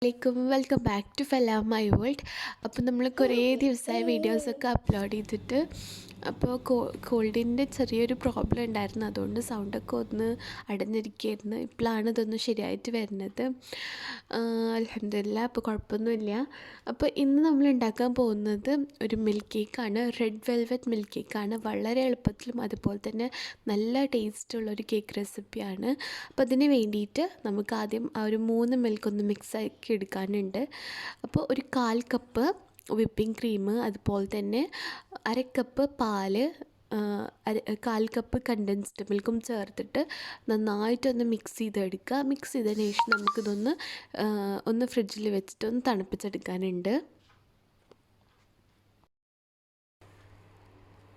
Welcome back to Fela my world. അപ്പോൾ നമ്മൾ കുറേ ദിവസമായി വീഡിയോസൊക്കെ അപ്ലോഡ് ചെയ്തിട്ട് അപ്പോൾ കോൾഡിൻ്റെ ചെറിയൊരു പ്രോബ്ലം ഉണ്ടായിരുന്നു. അതുകൊണ്ട് സൗണ്ടൊക്കെ ഒന്ന് അടഞ്ഞിരിക്കുകയായിരുന്നു. ഇപ്പോഴാണ് ഇതൊന്ന് ശരിയായിട്ട് വരുന്നത്. അൽഹംദുലില്ലാ, അപ്പോൾ കുഴപ്പമൊന്നുമില്ല. അപ്പോൾ ഇന്ന് നമ്മൾ ഉണ്ടാക്കാൻ പോകുന്നത് ഒരു മിൽക്ക് കേക്കാണ്. റെഡ് വെൽവെറ്റ് മിൽക്ക് കേക്കാണ്. വളരെ എളുപ്പത്തിലും അതുപോലെ തന്നെ നല്ല ടേസ്റ്റുള്ളൊരു കേക്ക് റെസിപ്പിയാണ്. അപ്പോൾ അതിന് വേണ്ടിയിട്ട് നമുക്ക് ആദ്യം ആ ഒരു 3 മിൽക്ക് ഒന്ന് മിക്സ് ആക്കി എടുക്കാനുണ്ട്. അപ്പോൾ ഒരു 1/4 കപ്പ് വിപ്പിംഗ് ക്രീം, അതുപോലെ തന്നെ 1/2 കപ്പ് പാല്, 1/4 കപ്പ് കണ്ടൻസ്ഡ് മിൽക്കും ചേർത്തിട്ട് നന്നായിട്ടൊന്ന് മിക്സ് ചെയ്തെടുക്കുക. മിക്സ് ചെയ്തതിന് ശേഷം നമുക്കിതൊന്ന് ഫ്രിഡ്ജിൽ വെച്ചിട്ട് ഒന്ന് തണുപ്പിച്ചെടുക്കാനുണ്ട്.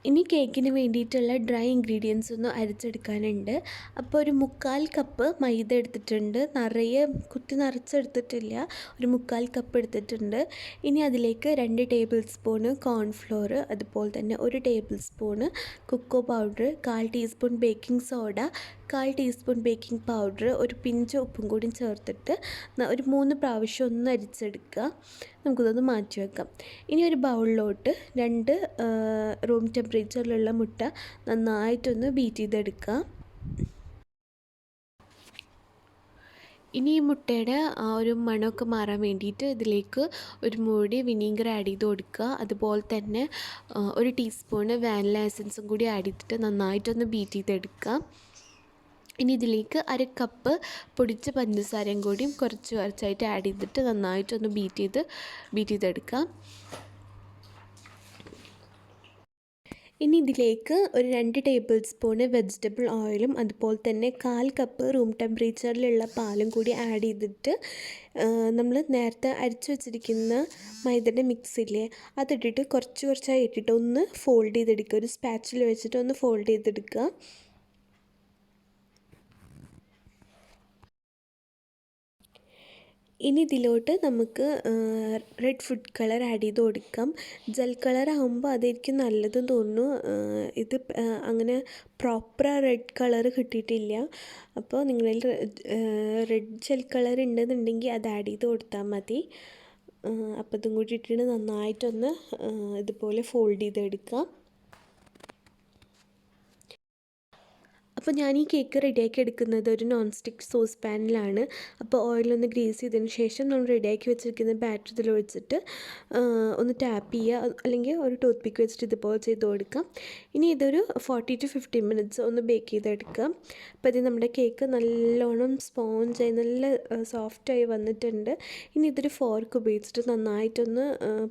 ഇനി കേക്കിന് വേണ്ടിയിട്ടുള്ള ഡ്രൈ ഇൻഗ്രീഡിയൻസ് ഒന്ന് അരച്ചെടുക്കാനുണ്ട്. അപ്പോൾ ഒരു 1/4 കപ്പ് മൈദ എടുത്തിട്ടുണ്ട്. നിറയെ കുത്തി നിറച്ചെടുത്തിട്ടില്ല, ഒരു 1/4 കപ്പ് എടുത്തിട്ടുണ്ട്. ഇനി അതിലേക്ക് 2 ടേബിൾ സ്പൂണ് കോൺഫ്ലോർ, അതുപോലെ തന്നെ 1 tablespoon cocoa powder, 1/4 teaspoon baking soda, 1/4 teaspoon baking powder, ഒരു പിഞ്ച് ഉപ്പും കൂടി ചേർത്തിട്ട് ഒരു 3 പ്രാവശ്യം ഒന്ന് അരിച്ചെടുക്കുക. നമുക്കിതൊന്ന് മാറ്റി വെക്കാം. ഇനി ഒരു ബൗളിലോട്ട് 2 റൂം ടെമ്പറേച്ചറിലുള്ള മുട്ട നന്നായിട്ടൊന്ന് ബീറ്റ് ചെയ്തെടുക്കുക. ഇനി ഈ മുട്ടയുടെ ആ ഒരു മണമൊക്കെ മാറാൻ വേണ്ടിയിട്ട് ഇതിലേക്ക് ഒരു മൂടി വിനീഗർ ആഡ് ചെയ്ത് കൊടുക്കുക. അതുപോലെ തന്നെ 1 ടീസ്പൂണ് വാനില എസൻസും കൂടി ആഡ് ചെയ്തിട്ട് നന്നായിട്ടൊന്ന് ബീറ്റ് ചെയ്തെടുക്കുക. ഇനി ഇതിലേക്ക് 1/2 കപ്പ് പൊടിച്ച പഞ്ചസാരയും കൂടിയും കുറച്ചായിട്ട് ആഡ് ചെയ്തിട്ട് നന്നായിട്ടൊന്ന് ബീറ്റ് ചെയ്തെടുക്കുക. ഇനി ഇതിലേക്ക് ഒരു 2 ടേബിൾ സ്പൂണ് വെജിറ്റബിൾ ഓയിലും അതുപോലെ തന്നെ 1/4 കപ്പ് റൂം ടെമ്പറേച്ചറിലുള്ള പാലും കൂടി ആഡ് ചെയ്തിട്ട് നമ്മൾ നേരത്തെ അരിച്ചു വെച്ചിരിക്കുന്ന മൈദയുടെ മിക്സില്ലേ അതിട്ടിട്ട് കുറച്ചായി ഇട്ടിട്ട് ഒന്ന് ഫോൾഡ് ചെയ്തെടുക്കുക. ഒരു സ്പാച്ചിൽ വെച്ചിട്ട് ഒന്ന് ഫോൾഡ് ചെയ്തെടുക്കുക. ഇനി ഇതിലോട്ട് നമുക്ക് റെഡ് ഫുഡ് കളർ ആഡ് ചെയ്ത് കൊടുക്കാം. ജെൽ കളർ ആകുമ്പോൾ അതായിരിക്കും നല്ലതെന്ന് തോന്നുന്നു. ഇത് അങ്ങനെ പ്രോപ്പർ റെഡ് കളർ കിട്ടിയിട്ടില്ല. അപ്പോൾ നിങ്ങളിൽ റെഡ് ജെൽ കളർ ഉണ്ടെന്നുണ്ടെങ്കിൽ അത് ആഡ് ചെയ്ത് കൊടുത്താൽ മതി. അപ്പോൾ ഇതും കൂടി ഇട്ടിട്ട് നന്നായിട്ടൊന്ന് ഇതുപോലെ ഫോൾഡ് ചെയ്തെടുക്കാം. അപ്പോൾ ഞാൻ ഈ കേക്ക് റെഡിയാക്കി എടുക്കുന്നത് ഒരു നോൺ സ്റ്റിക്ക് സോസ് പാനിലാണ്. അപ്പോൾ ഓയിലൊന്ന് ഗ്രീസ് ചെയ്തതിന് ശേഷം നമ്മൾ റെഡിയാക്കി വെച്ചിരിക്കുന്ന ബാറ്റർ ഇതിൽ വെച്ചിട്ട് ഒന്ന് ടാപ്പ് ചെയ്യുക, അല്ലെങ്കിൽ ഒരു ടൂത്ത് പിക്ക് വെച്ചിട്ട് ഇതുപോലെ ചെയ്ത് കൊടുക്കാം. ഇനി ഇതൊരു 40 to 50 മിനിറ്റ്സ് ഒന്ന് ബേക്ക് ചെയ്തെടുക്കാം. അപ്പോൾ ഇത് നമ്മുടെ കേക്ക് നല്ലോണം സ്പോഞ്ചായി നല്ല സോഫ്റ്റായി വന്നിട്ടുണ്ട്. ഇനി ഇതൊരു ഫോർക്ക് ഉപയോഗിച്ചിട്ട് നന്നായിട്ടൊന്ന്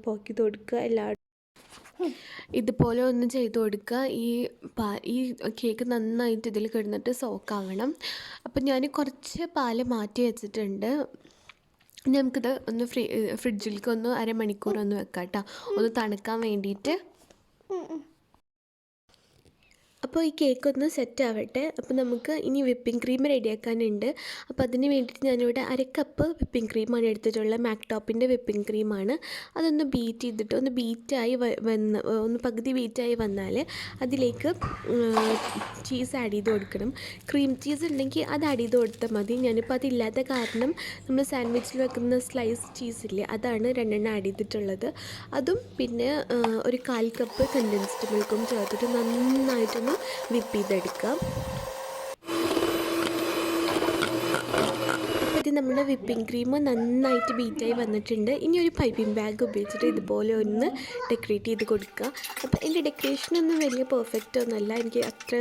പോക്കി കൊടുക്കുക. ഇതുപോലെ ഒന്ന് ചെയ്ത് കൊടുക്കുക. ഈ കേക്ക് നന്നായിട്ട് ഇതിൽ കിടന്നിട്ട് സോക്കാവണം. അപ്പം ഞാൻ കുറച്ച് പാല് മാറ്റി വെച്ചിട്ടുണ്ട്. നമുക്കിത് ഒന്ന് ഫ്രിഡ്ജിലേക്ക് ഒന്ന് അരമണിക്കൂർ ഒന്ന് വെക്കാം കേട്ടോ, ഒന്ന് തണുക്കാൻ വേണ്ടിയിട്ട്. അപ്പോൾ ഈ കേക്ക് ഒന്ന് സെറ്റ് ആവട്ടെ. അപ്പോൾ നമുക്ക് ഇനി വിപ്പിംഗ് ക്രീം റെഡിയാക്കാനുണ്ട്. അപ്പോൾ അതിന് വേണ്ടിയിട്ട് ഞാനിവിടെ 1/2 കപ്പ് വിപ്പിംഗ് ക്രീമാണ് എടുത്തിട്ടുള്ളത്. മാക്ടോപ്പിൻ്റെ വിപ്പിംഗ് ക്രീമാണ്. അതൊന്ന് ബീറ്റ് ചെയ്തിട്ട് ഒന്ന് പകുതി ബീറ്റായി വന്നാൽ അതിലേക്ക് ചീസ് ആഡ് ചെയ്ത് കൊടുക്കണം. ക്രീം ചീസ് ഉണ്ടെങ്കിൽ അത് ആഡ് ചെയ്ത് കൊടുത്താൽ മതി. ഞാനിപ്പോൾ അതില്ലാത്ത കാരണം നമ്മൾ സാൻഡ്വിച്ചിൽ വെക്കുന്ന സ്ലൈസ് ചീസില്ലേ, അതാണ് 2 ആഡ് ചെയ്തിട്ടുള്ളത്. അതും പിന്നെ ഒരു 1/4 കപ്പ് കണ്ടൻസ്ഡ് മിൽക്കും ചേർത്തിട്ട് നന്നായിട്ടൊന്ന് വിപ്പ് ചെയ്തെടുക്കാം. അപ്പോൾ ഇത് നമ്മുടെ വിപ്പിംഗ് ക്രീം നന്നായിട്ട് ബീറ്റായി വന്നിട്ടുണ്ട്. ഇനി ഒരു പൈപ്പിംഗ് ബാഗ് ഉപയോഗിച്ചിട്ട് ഇതുപോലെ ഒന്ന് ഡെക്കറേറ്റ് ചെയ്ത് കൊടുക്കുക. അപ്പോൾ എൻ്റെ ഡെക്കറേഷനൊന്നും വലിയ പെർഫെക്റ്റ് ഒന്നുമല്ല, എനിക്ക് അത്ര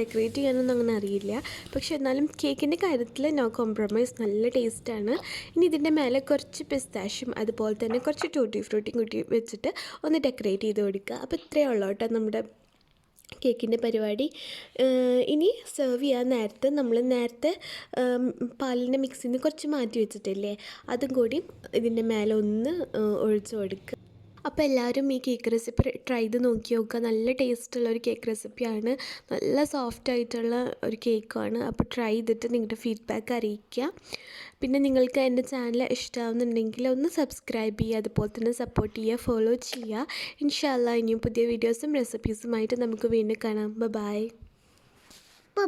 ഡെക്കറേറ്റ് ചെയ്യാനൊന്നും അങ്ങനെ അറിയില്ല. പക്ഷേ എന്നാലും കേക്കിൻ്റെ കാര്യത്തിൽ നോ കോംപ്രമൈസ്, നല്ല ടേസ്റ്റാണ്. ഇനി ഇതിൻ്റെ മേലെ കുറച്ച് പിസ്താഷ്യം അതുപോലെ തന്നെ കുറച്ച് ടൂട്ടി ഫ്രൂട്ടിയും കൂട്ടി വെച്ചിട്ട് ഒന്ന് ഡെക്കറേറ്റ് ചെയ്ത് കൊടുക്കുക. അപ്പോൾ ഇത്രയേ ഉള്ളൂ കേട്ടോ നമ്മുടെ കേക്കിൻ്റെ പരിപാടി. ഇനി സെർവ് ചെയ്യാൻ നേരത്തെ നമ്മൾ നേരത്തെ പാലിൻ്റെ മിക്സിൽ നിന്ന് കുറച്ച് മാറ്റി വെച്ചിട്ടില്ലേ, അതും കൂടി ഇതിൻ്റെ മേലെ ഒന്ന് ഒഴിച്ച് കൊടുക്കുക. അപ്പോൾ എല്ലാവരും ഈ കേക്ക് റെസിപ്പി ട്രൈ ചെയ്ത് നോക്കി നോക്കുക. നല്ല ടേസ്റ്റുള്ള ഒരു കേക്ക് റെസിപ്പിയാണ്, നല്ല സോഫ്റ്റായിട്ടുള്ള ഒരു കേക്കാണ്. അപ്പോൾ ട്രൈ ചെയ്തിട്ട് നിങ്ങളുടെ ഫീഡ്ബാക്ക് അറിയിക്കുക. പിന്നെ നിങ്ങൾക്ക് എൻ്റെ ചാനൽ ഇഷ്ടമാവുന്നുണ്ടെങ്കിൽ ഒന്ന് സബ്സ്ക്രൈബ് ചെയ്യുക, അതുപോലെ തന്നെ സപ്പോർട്ട് ചെയ്യുക, ഫോളോ ചെയ്യുക. ഇൻഷാ അല്ലാഹ് ഇനിയും പുതിയ വീഡിയോസും റെസിപ്പീസുമായിട്ട് നമുക്ക് വീണ്ടും കാണാം. ബൈ.